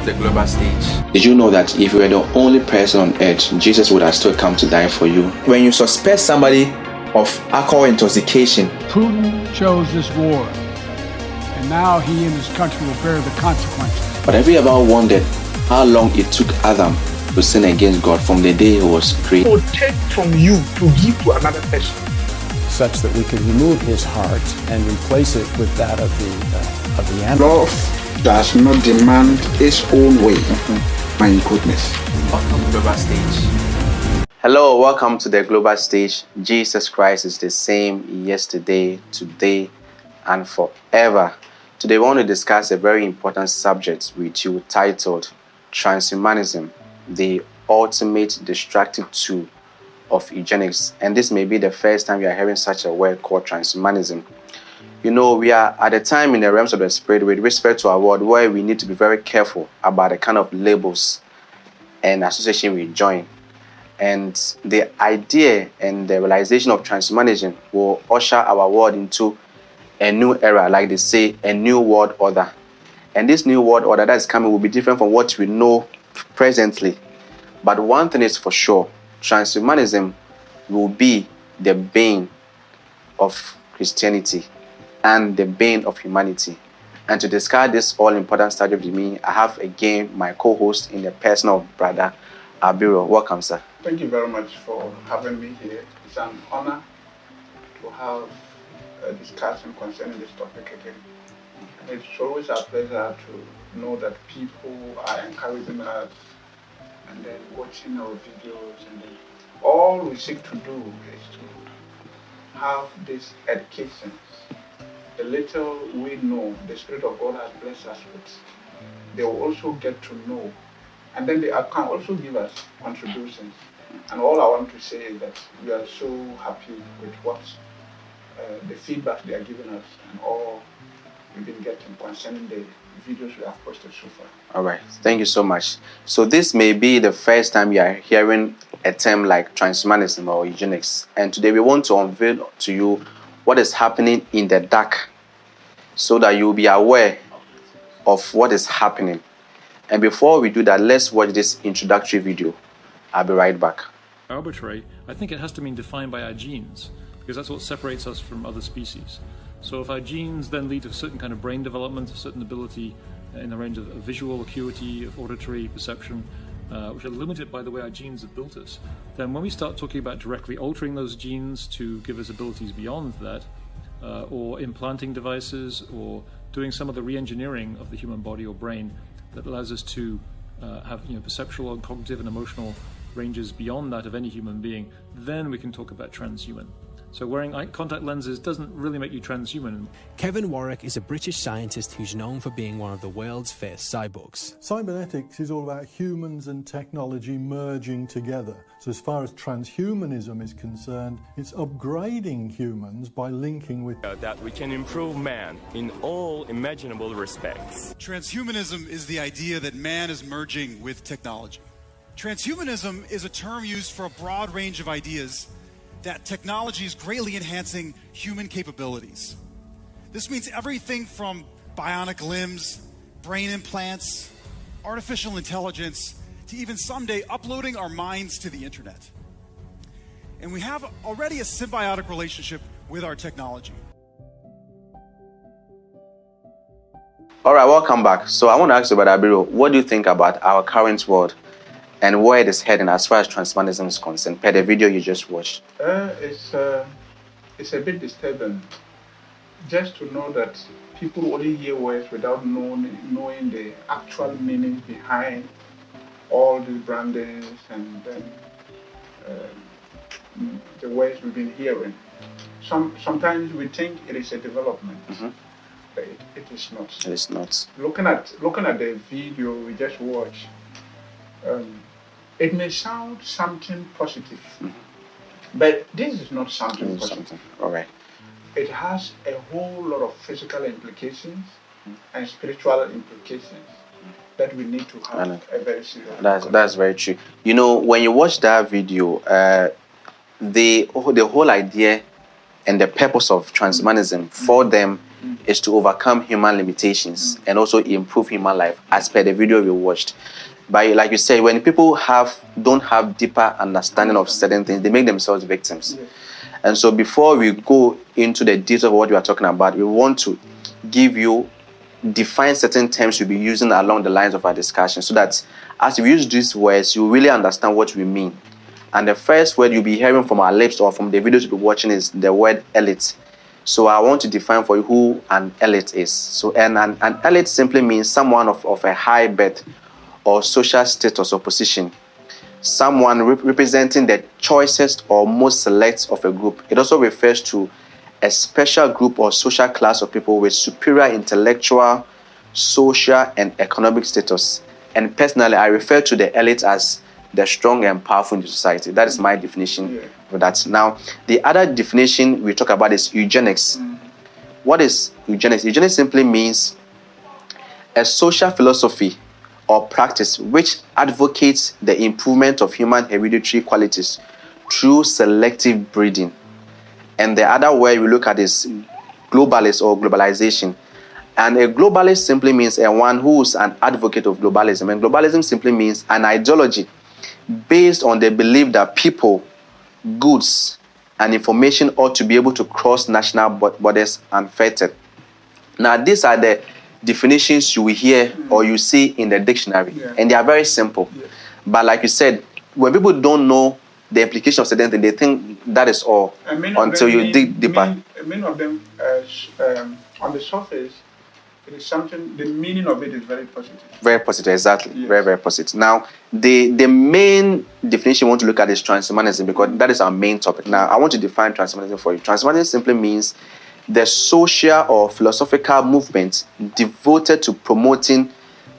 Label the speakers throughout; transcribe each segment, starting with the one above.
Speaker 1: the global stage.
Speaker 2: Did you know that if you were the only person on earth, Jesus would have still come to die for you?
Speaker 1: When you suspect somebody of alcohol intoxication,
Speaker 3: Putin chose this war, and now he and his country will bear the consequences.
Speaker 2: But have you ever wondered how long it took Adam to sin against God from the day he was created?
Speaker 4: It will take from you to give to another person,
Speaker 5: such that we could remove his heart and replace it with that of the animal.
Speaker 4: Love does not demand its own way. My goodness.
Speaker 1: Welcome to the global stage. Hello, welcome to the global stage. Jesus Christ is the same yesterday, today, and forever. Today we want to discuss a very important subject with you titled Transhumanism, the ultimate destructive tool of eugenics. And this may be the first time you are hearing such a word called transhumanism. You know, we are at a time in the realms of the spirit with respect to our world where we need to be very careful about the kind of labels and association we join. And the idea and the realization of transhumanism will usher our world into a new era, like they say, a new world order. And this new world order that is coming will be different from what we know presently. But one thing is for sure, transhumanism will be the bane of Christianity and the bane of humanity. And to discuss this all-important subject with me, I have again my co-host in the person of Brother Abiro. Welcome, sir.
Speaker 4: Thank you very much for having me here. It's an honor to have a discussion concerning this topic again. And it's always a pleasure to know that people are encouraging us and then watching our videos, and then all we seek to do is to have this education. The little we know, the Spirit of God has blessed us with, they will also get to know, and then they can also give us contributions. And all I want to say is that we are so happy with what the feedback they are giving us and all we've been getting concerning the videos we have posted so far.
Speaker 1: All right, thank you so much. So this may be the first time you are hearing a term like transhumanism or eugenics, and today we want to unveil to you what is happening in the dark so that you'll be aware of what is happening. And before we do that, let's watch this introductory video. I'll be right back.
Speaker 6: Arbitrary, I think it has to mean defined by our genes, because that's what separates us from other species. So if our genes then lead to a certain kind of brain development, a certain ability in the range of visual acuity, of auditory perception, which are limited by the way our genes have built us, then when we start talking about directly altering those genes to give us abilities beyond that, or implanting devices, or doing some of the re-engineering of the human body or brain that allows us to have perceptual and cognitive and emotional ranges beyond that of any human being, then we can talk about transhuman. So wearing contact lenses doesn't really make you transhuman.
Speaker 7: Kevin Warwick is a British scientist who's known for being one of the world's first cyborgs.
Speaker 8: Cybernetics is all about humans and technology merging together. So as far as transhumanism is concerned, it's upgrading humans by linking with
Speaker 9: that we can improve man in all imaginable respects.
Speaker 10: Transhumanism is the idea that man is merging with technology. Transhumanism is a term used for a broad range of ideas that technology is greatly enhancing human capabilities. This means everything from bionic limbs, brain implants, artificial intelligence, to even someday uploading our minds to the internet. And we have already a symbiotic relationship with our technology.
Speaker 1: All right, welcome back. So I want to ask you, Brother Abiro, what do you think about our current world and where it is heading as far as transhumanism is concerned, per the video you just watched?
Speaker 4: It's a bit disturbing just to know that people only hear words without knowing the actual meaning behind all the brandings and then the words we've been hearing. Sometimes we think it is a development, but it is not.
Speaker 1: It is not.
Speaker 4: Looking at the video we just watched, it may sound something positive, but this is not something positive.
Speaker 1: All right.
Speaker 4: It has a whole lot of physical implications and spiritual implications that we need to have a very serious.
Speaker 1: That's very true. You know, when you watch that video, the whole idea and the purpose of transhumanism for them is to overcome human limitations and also improve human life, as per the video we watched. But like you said, when people don't have deeper understanding of certain things, they make themselves victims. And so before we go into the details of what we are talking about, we want to define certain terms we'll be using along the lines of our discussion, so that as we use these words, you really understand what we mean. And the first word you'll be hearing from our lips or from the videos you'll be watching is the word elite. So I want to define for you who an elite is. So an elite simply means someone of a high birth or social status or position. Someone representing the choicest or most select of a group. It also refers to a special group or social class of people with superior intellectual, social, and economic status. And personally, I refer to the elite as the strong and powerful in the society. That is my definition for that. Now, the other definition we talk about is eugenics. What is eugenics? Eugenics simply means a social philosophy or practice which advocates the improvement of human hereditary qualities through selective breeding. And the other way we look at is globalist or globalization. And a globalist simply means one who is an advocate of globalism. And globalism simply means an ideology based on the belief that people, goods, and information ought to be able to cross national borders unfettered. Now, these are the definitions you will hear or you see in the dictionary, and they are very simple. But like you said, when people don't know the implication of certain things, they think that is all until you dig deeper.
Speaker 4: Many of them, on the surface, it is something, the meaning of it is very positive.
Speaker 1: Very positive, exactly. Yes. Very, very positive. Now, the main definition we want to look at is transhumanism, because that is our main topic. Now, I want to define transhumanism for you. Transhumanism simply means the social or philosophical movement devoted to promoting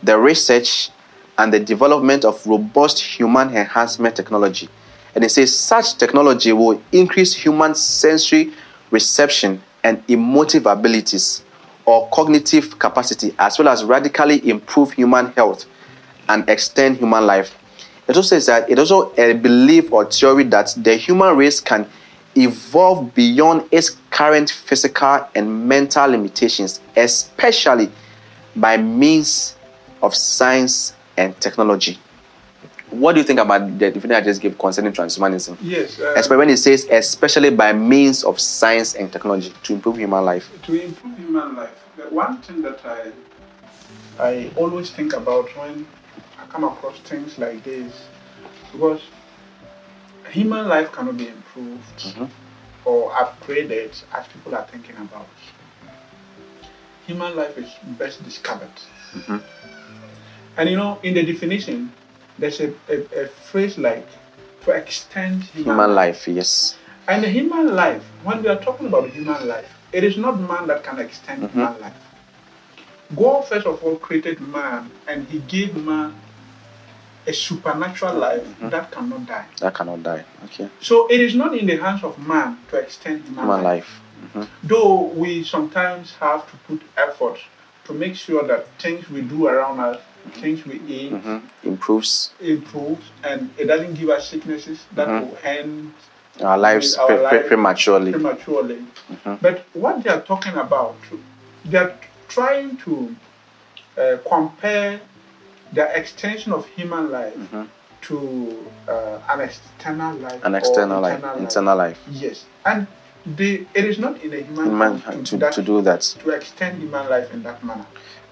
Speaker 1: the research and the development of robust human enhancement technology. And it says such technology will increase human sensory reception and emotive abilities or cognitive capacity, as well as radically improve human health and extend human life. It also says that it also a belief or theory that the human race can evolve beyond its current physical and mental limitations, especially by means of science and technology. What do you think about the definition I just gave concerning transhumanism?
Speaker 4: Yes.
Speaker 1: Especially when it says, especially by means of science and technology to improve human life.
Speaker 4: To improve human life. The one thing that I always think about when I come across things like this, because human life cannot be improved or upgraded as people are thinking about. Human life is best discovered. And you know, in the definition, there's a phrase like to extend human life.
Speaker 1: Yes.
Speaker 4: And the human life, when we are talking about human life, it is not man that can extend human life. God first of all created man, and he gave man a supernatural life that cannot die.
Speaker 1: That cannot die. Okay.
Speaker 4: So it is not in the hands of man to extend human life. Though we sometimes have to put effort to make sure that things we do around us, things we eat, improves, and it doesn't give us sicknesses that will end
Speaker 1: our lives prematurely.
Speaker 4: But what they are talking about, they are trying to compare the extension of human life to an external life.
Speaker 1: An external life, internal life.
Speaker 4: Yes. And it is not in a human hand
Speaker 1: to do that.
Speaker 4: To extend human life in that manner.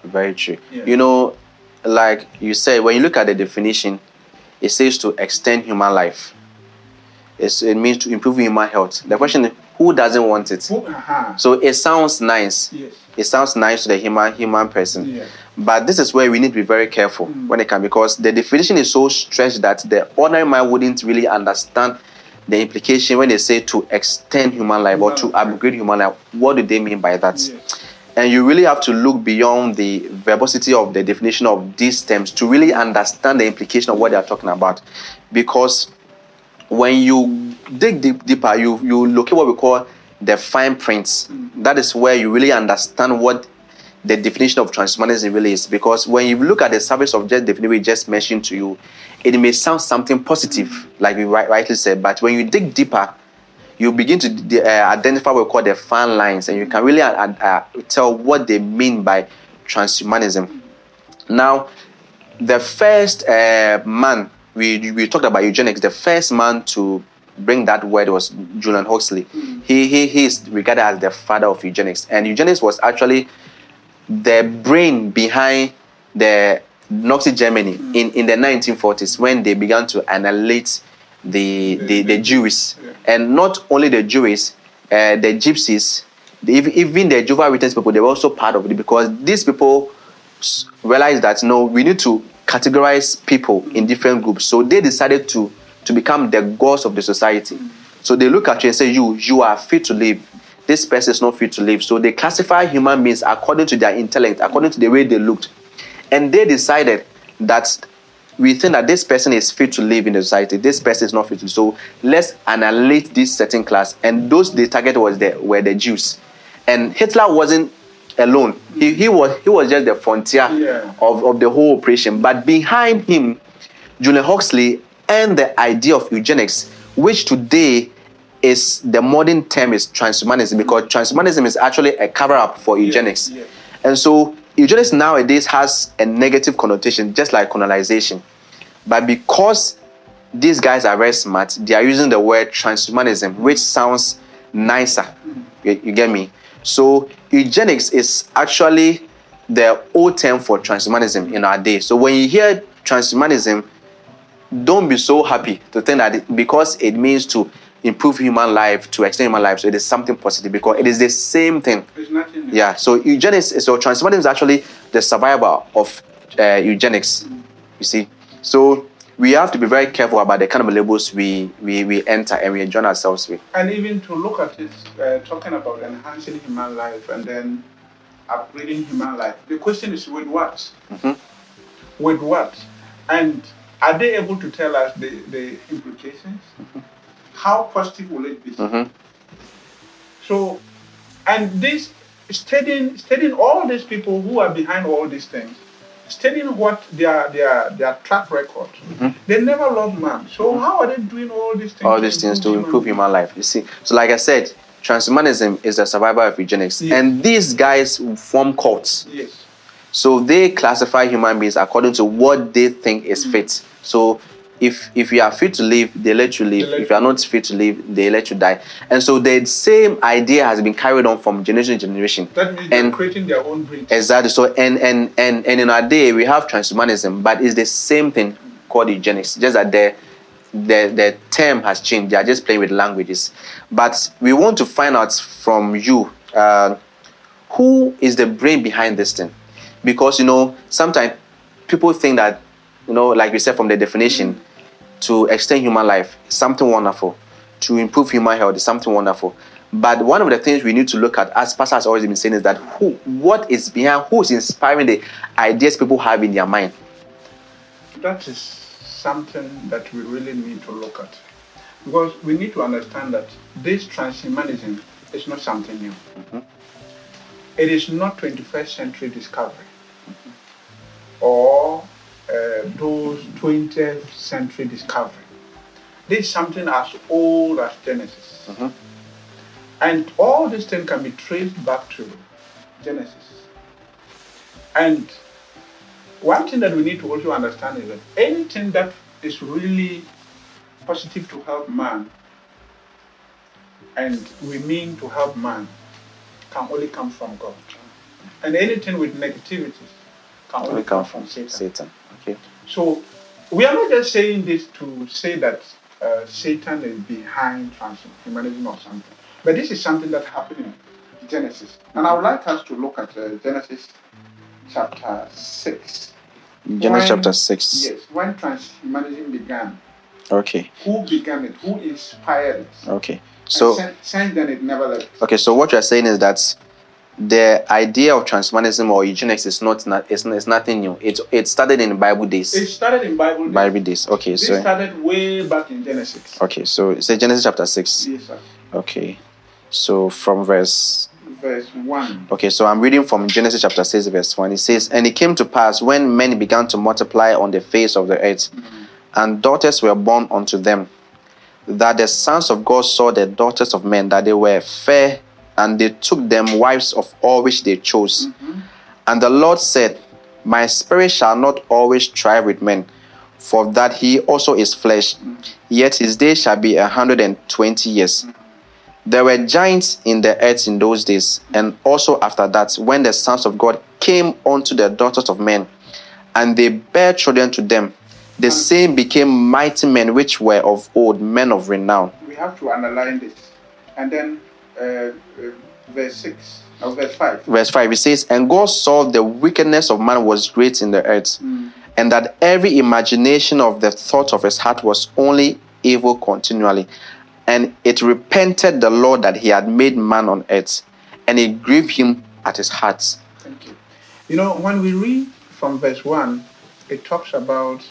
Speaker 1: Very true. Yeah. You know, like you said, when you look at the definition, it says to extend human life. It means to improve human health. The question is, who doesn't want it? So it sounds nice.
Speaker 4: Yes.
Speaker 1: It sounds nice to the human person.
Speaker 4: Yes.
Speaker 1: But this is where we need to be very careful when it comes, because the definition is so stretched that the ordinary man wouldn't really understand the implication when they say to extend human life or to upgrade human life. What do they mean by that? Yes. And you really have to look beyond the verbosity of the definition of these terms to really understand the implication of what they are talking about. Because when you dig deeper, you look at what we call the fine print. That is where you really understand what the definition of transhumanism really is. Because when you look at the surface of just definition we just mentioned to you, it may sound something positive, like we rightly said. But when you dig deeper, you begin to identify what we call the fan lines, and you can really tell what they mean by transhumanism. Now, the first man, we talked about eugenics, the first man to bring that word was Julian Huxley. He is regarded as the father of eugenics, and eugenics was actually the brain behind the Nazi Germany in the 1940s, when they began to annihilate the Jews, and not only the Jews, the Gypsies, even the Jehovah's Witness people. They were also part of it, because these people realized that no, we need to categorize people in different groups. So they decided to become the gods of the society. So they look at you and say, you are fit to live. This person is not fit to live. So they classify human beings according to their intellect, according to the way they looked. And they decided that we think that this person is fit to live in the society, this person is not fit to. So let's annihilate this certain class. And those they targeted were the Jews. And Hitler wasn't alone. He was just the frontier of the whole operation. But behind him, Julian Huxley and the idea of eugenics, which today is the modern term is transhumanism, because transhumanism is actually a cover-up for eugenics. And so eugenics nowadays has a negative connotation, just like colonization. But because these guys are very smart, they are using the word transhumanism, which sounds nicer. You get me? So eugenics is actually the old term for transhumanism in our day. So when you hear transhumanism, don't be so happy to think that because it means to improve human life, to extend human life, so it is something positive, because it is the same thing.
Speaker 4: There's nothing.
Speaker 1: Yeah. So eugenics, so transhumanism is actually the survivor of eugenics. You see. So we have to be very careful about the kind of labels we enter and we join ourselves with.
Speaker 4: And even to look at it, talking about enhancing human life and then upgrading human life. The question is, with what? With what? And are they able to tell us the implications? How positive will it be? So, and this studying all these people who are behind all these things, studying what their track record, they never loved man. So how are they doing all these things?
Speaker 1: All these things to improve human life. You see, so like I said, transhumanism is the survivor of eugenics, and these guys form cults. So they classify human beings according to what they think is fit. So if you are fit to live, they let you live. If you are not fit to live, they let you die. And so the same idea has been carried on from generation to generation.
Speaker 4: That means they're creating their own breed.
Speaker 1: Exactly. So and in our day we have transhumanism, but it's the same thing called eugenics. Just that the term has changed. They are just playing with languages. But we want to find out from you who is the brain behind this thing. Because, sometimes people think that, like we said from the definition, to extend human life is something wonderful. To improve human health is something wonderful. But one of the things we need to look at, as Pastor has always been saying, is that what is behind, who is inspiring the ideas people have in their mind?
Speaker 4: That is something that we really need to look at. Because we need to understand that this transhumanism is not something new. It is not 21st century discovery or those 20th century discovery. This is something as old as Genesis. And all these things can be traced back to Genesis. And one thing that we need to also understand is that anything that is really positive to help man, and we mean to help man, can only come from God. And anything with negativity can only come from Satan.
Speaker 1: Okay.
Speaker 4: So we are not just saying this to say that Satan is behind transhumanism or something. But this is something that happened in Genesis. And I would like us to look at Genesis chapter 6.
Speaker 1: Genesis chapter 6.
Speaker 4: Yes, when transhumanism began.
Speaker 1: Okay.
Speaker 4: Who began it? Who inspired it?
Speaker 1: Okay. So
Speaker 4: since then it never left.
Speaker 1: Okay, so what you're saying is that the idea of transhumanism or eugenics is it's nothing new. It started in Bible days.
Speaker 4: It started in Bible days.
Speaker 1: Bible days. Okay,
Speaker 4: this started way back in Genesis.
Speaker 1: Okay, so it's Genesis chapter 6.
Speaker 4: Yes, sir.
Speaker 1: Okay. So from verse
Speaker 4: 1.
Speaker 1: Okay, so I'm reading from Genesis chapter 6, verse 1. It says, "And it came to pass when men began to multiply on the face of the earth, and daughters were born unto them, that the sons of God saw the daughters of men, that they were fair, and they took them wives of all which they chose. And the Lord said, my spirit shall not always strive with men, for that he also is flesh, yet his days shall be 120 years. There were giants in the earth in those days, and also after that, when the sons of God came unto the daughters of men, and they bare children to them, the same became mighty men which were of old, men of renown.
Speaker 4: We have to underline this. And then verse 5.
Speaker 1: Verse 5, it says, and God saw the wickedness of man was great in the earth, and that every imagination of the thought of his heart was only evil continually. And it repented the Lord that he had made man on earth, and it grieved him at his heart.
Speaker 4: Thank you. You know, when we read from verse 1, it talks about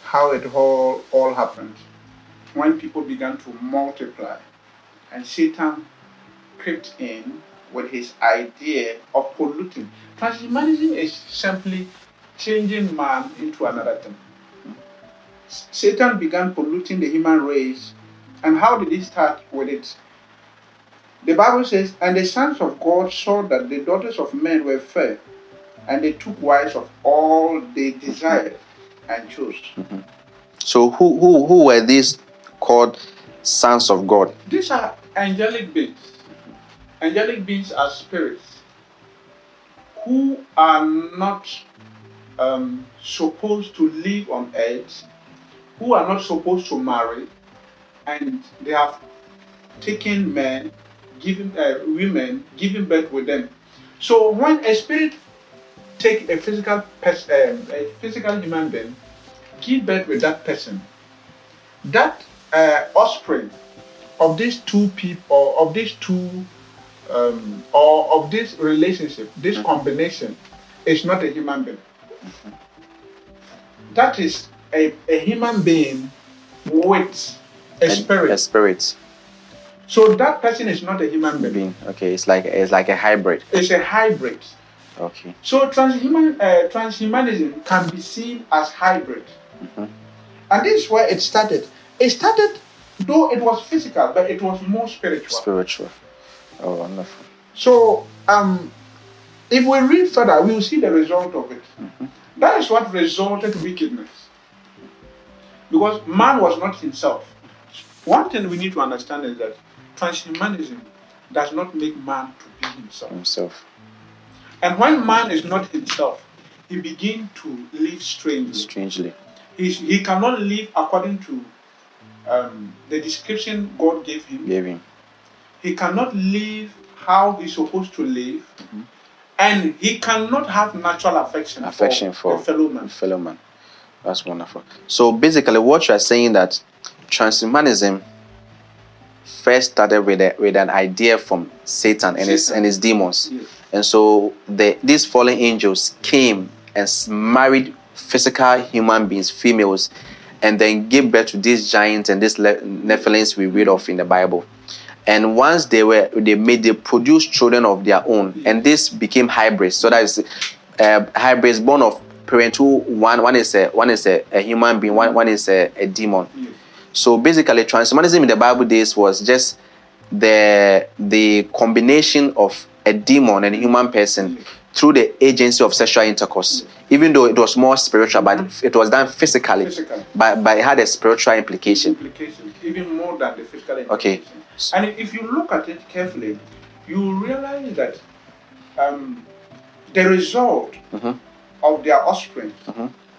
Speaker 4: how it all happened. When people began to multiply, and Satan crept in with his idea of polluting. Transhumanism is simply changing man into another thing. Satan began polluting the human race. And how did he start with it? The Bible says, and the sons of God saw that the daughters of men were fair, and they took wives of all they desired and chose.
Speaker 1: So who were these called sons of God?
Speaker 4: These are angelic beings. Angelic beings are spirits who are not supposed to live on earth, who are not supposed to marry, and they have taken men, women, giving birth with them. So when a spirit take a physical human being, give birth with that person, that offspring of these two people, or of these two, or of this relationship, this combination, is not a human being. That is a human being with a spirit.
Speaker 1: A spirit.
Speaker 4: So that person is not a human being.
Speaker 1: Okay, it's like a hybrid.
Speaker 4: It's a hybrid.
Speaker 1: Okay.
Speaker 4: So transhumanism can be seen as hybrid. And this is where it started. It started, though it was physical, but it was more spiritual.
Speaker 1: Spiritual. Oh, wonderful.
Speaker 4: So, if we read further, we will see the result of it. That is what resulted wickedness. Because man was not himself. One thing we need to understand is that transhumanism does not make man to be himself. And when man is not himself, he begins to live strangely. He cannot live according to the description God gave him. He cannot live how he's supposed to live. And he cannot have natural affection for a fellow man.
Speaker 1: That's wonderful. So basically what you are saying that transhumanism first started with an idea from Satan and his demons.
Speaker 4: Yes.
Speaker 1: And so these fallen angels came and married physical human beings, females, and then gave birth to these giants and these Nephilims we read of in the Bible. And once they produced children of their own, and this became hybrids. So that is hybrids born of parents who one is a human being, one is a demon. So basically, transhumanism in the Bible days was just the combination of a demon and a human person through the agency of sexual intercourse. Even though it was more spiritual, but it was done physically. But it had a spiritual implication.
Speaker 4: Even more than the physical implication.
Speaker 1: Okay.
Speaker 4: And if you look at it carefully, you realize that the result of their offspring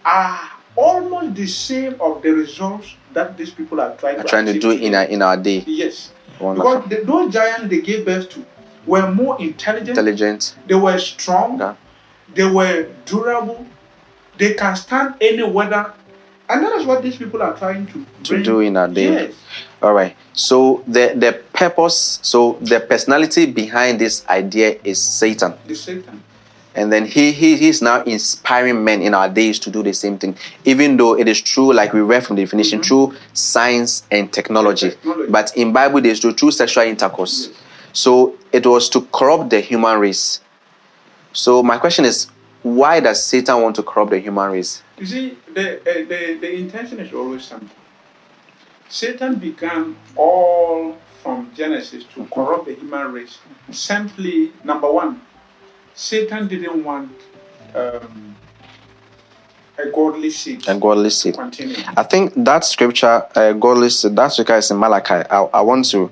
Speaker 4: are almost the same of the results that these people are trying to do
Speaker 1: in our day.
Speaker 4: Yes.
Speaker 1: Wonderful.
Speaker 4: Because those giants they gave birth to were more intelligent. They were strong.
Speaker 1: Yeah.
Speaker 4: They were durable. They can stand any weather. And that is what these people are trying to
Speaker 1: do in our day.
Speaker 4: Yes.
Speaker 1: All right. So the purpose, so the personality behind this idea is Satan.
Speaker 4: The Satan.
Speaker 1: And then he's now inspiring men in our days to do the same thing, even though it is true, like we read from the definition, through science and technology. But in Bible days, through sexual intercourse.
Speaker 4: Yes.
Speaker 1: So it was to corrupt the human race. So my question is, why does Satan want to corrupt the human race?
Speaker 4: You see, the intention is always something. Satan began all from Genesis to corrupt the human race. Simply, number one, Satan didn't want a godly seed.
Speaker 1: A godly seed.
Speaker 4: Continue.
Speaker 1: I think that scripture, godly seed, that scripture is in Malachi. I want to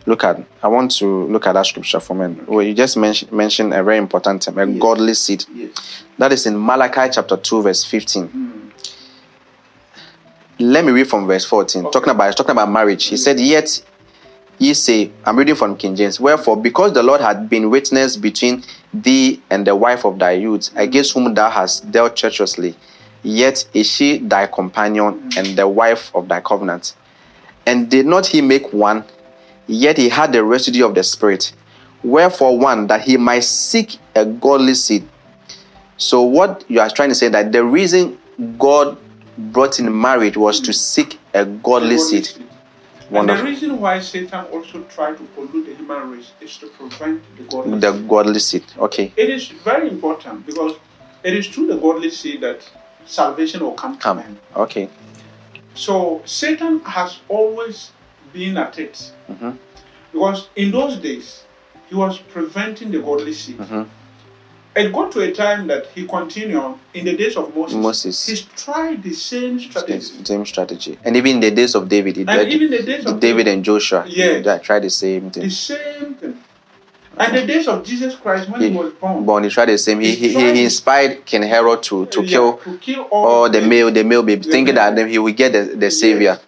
Speaker 1: look at that scripture for a minute. Where you just mentioned a very important term, a godly seed.
Speaker 4: Yes.
Speaker 1: That is in Malachi chapter 2, verse 15. Let me read from verse 14.
Speaker 4: Okay.
Speaker 1: Talking about marriage. He said, "Yet ye say," I'm reading from King James, "Wherefore, because the Lord had been witness between thee and the wife of thy youth, against whom thou hast dealt treacherously, yet is she thy companion and the wife of thy covenant. And did not he make one? Yet he had the residue of the Spirit. Wherefore one, that he might seek a godly seed." So what you are trying to say, that the reason God brought in marriage was to seek a godly seed.
Speaker 4: And the reason why Satan also tried to pollute the human race is to prevent the
Speaker 1: godly seed. Okay.
Speaker 4: It is very important because it is through the godly seed that salvation will come to man.
Speaker 1: Okay.
Speaker 4: So Satan has always been at it. Because in those days, he was preventing the godly seed. It got to a time that he continued in the days of Moses. He tried the same strategy.
Speaker 1: And even in the days of David, David and Joshua, they tried the same thing.
Speaker 4: The same thing. And the days of Jesus Christ, when he was born,
Speaker 1: he tried the same. He inspired King Herod to kill all the male baby, thinking that then he would get the savior.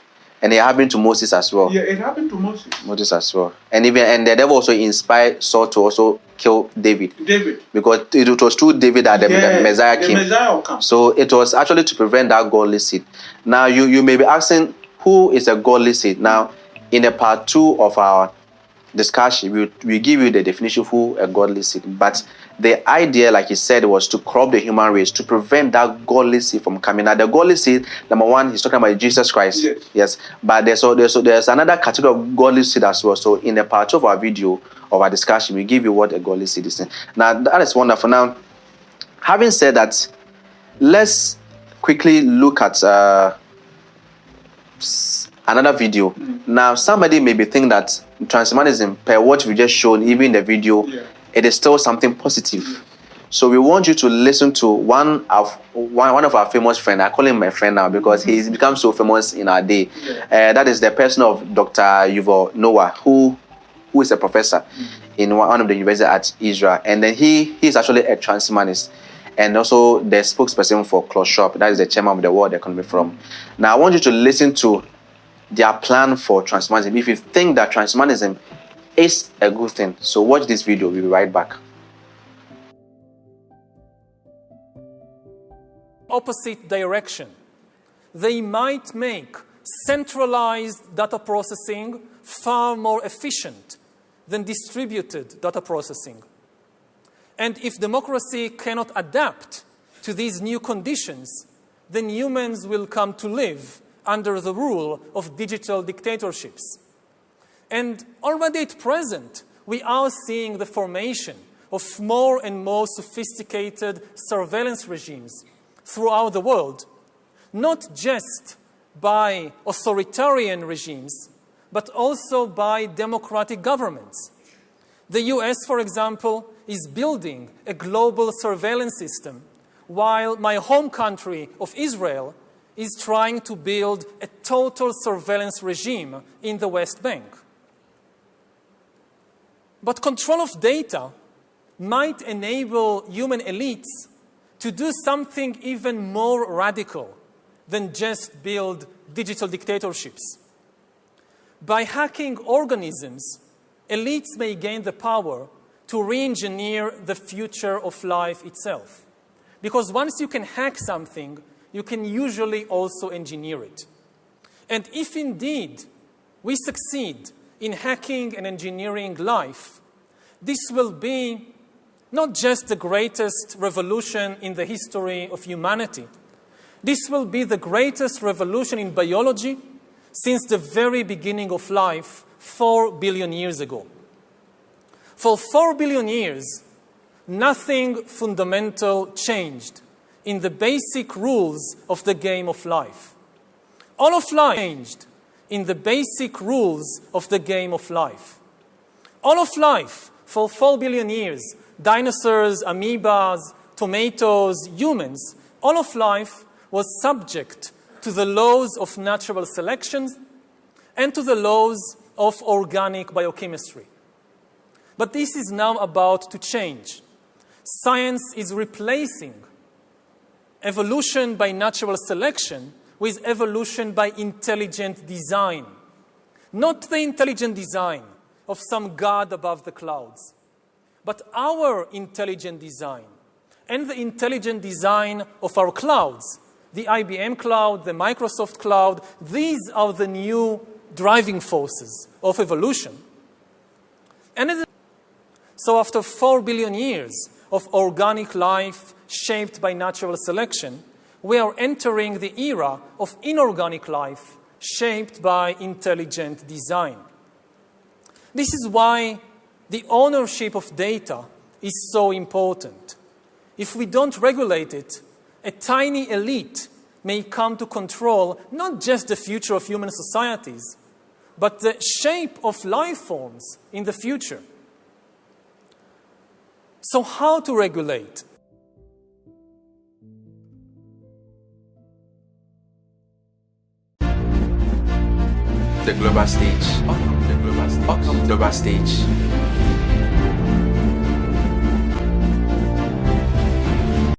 Speaker 1: And it happened to Moses as well.
Speaker 4: Yeah, it happened to Moses
Speaker 1: as well. And the devil also inspired Saul to also kill David. Because it was through David that the Messiah came. So it was actually to prevent that godly seed. Now you may be asking, who is a godly seed? Now, in the part 2 of our discussion, we give you the definition of who a godly seed. But the idea, like he said, was to corrupt the human race, to prevent that godly seed from coming. Now, the godly seed, number one, he's talking about Jesus Christ. Yes. But there's another category of godly seed as well. So in the part 2 of our video, of our discussion, we give you what a godly seed is. Now, that is wonderful. Now, having said that, let's quickly look at another video. Now, somebody may be thinking that transhumanism, per what we just shown, even in the video, it is still something positive. So we want you to listen to one of our famous friends. I call him my friend now because he's become so famous in our day. That is the person of Dr. Yuvol Noah, who is a professor in one of the universities at Israel. And then he is actually a transhumanist and also the spokesperson for Klaus Schwab. That is the chairman of the World Economic Forum. Now, I want you to listen to their plan for transhumanism. If you think that transhumanism is a good thing, so watch this video. We'll be right back.
Speaker 11: Opposite direction. They might make centralized data processing far more efficient than distributed data processing. And if democracy cannot adapt to these new conditions, then humans will come to live under the rule of digital dictatorships. And already at present, we are seeing the formation of more and more sophisticated surveillance regimes throughout the world, not just by authoritarian regimes, but also by democratic governments. The US, for example, is building a global surveillance system, while my home country of Israel is trying to build a total surveillance regime in the West Bank. But control of data might enable human elites to do something even more radical than just build digital dictatorships. By hacking organisms, elites may gain the power to re-engineer the future of life itself. Because once you can hack something, you can usually also engineer it. And if indeed we succeed in hacking and engineering life, this will be not just the greatest revolution in the history of humanity. This will be the greatest revolution in biology since the very beginning of life 4 billion years ago. For 4 billion years, nothing fundamental changed in the basic rules of the game of life. All of life changed in the basic rules of the game of life. All of life, for 4 billion years, dinosaurs, amoebas, tomatoes, humans, all of life was subject to the laws of natural selection and to the laws of organic biochemistry. But this is now about to change. Science is replacing evolution by natural selection with evolution by intelligent design. Not the intelligent design of some god above the clouds, but our intelligent design and the intelligent design of our clouds, the IBM cloud, the Microsoft cloud. These are the new driving forces of evolution. And so after 4 billion years of organic life shaped by natural selection, we are entering the era of inorganic life shaped by intelligent design. This is why the ownership of data is so important. If we don't regulate it, a tiny elite may come to control not just the future of human societies, but the shape of life forms in the future. So how to regulate?
Speaker 1: The global stage. The global stage.